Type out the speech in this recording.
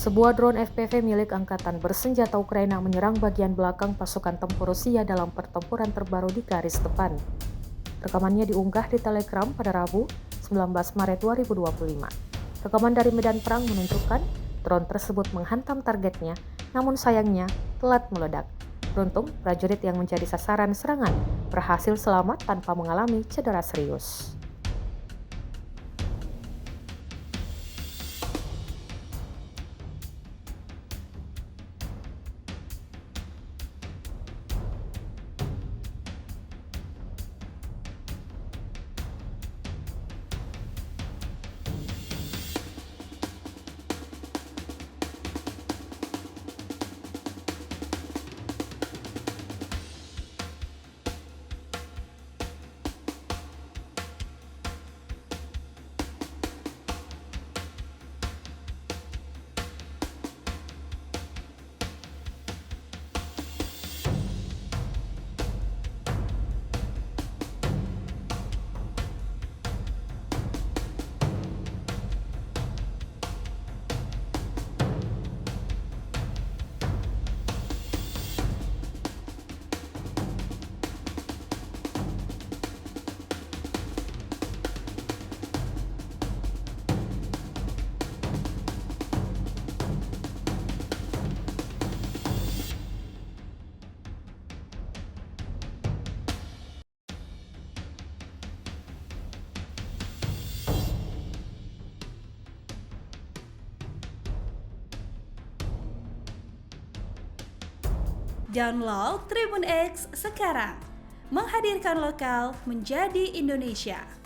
Sebuah drone FPV milik Angkatan Bersenjata Ukraina menyerang bagian belakang pasukan tempur Rusia dalam pertempuran terbaru di garis depan. Rekamannya diunggah di Telegram pada Rabu, 19 Maret 2025. Rekaman dari medan perang menunjukkan drone tersebut menghantam targetnya, namun sayangnya telat meledak. Beruntung, prajurit yang menjadi sasaran serangan berhasil selamat tanpa mengalami cedera serius. Download Tribun X sekarang, menghadirkan lokal menjadi Indonesia.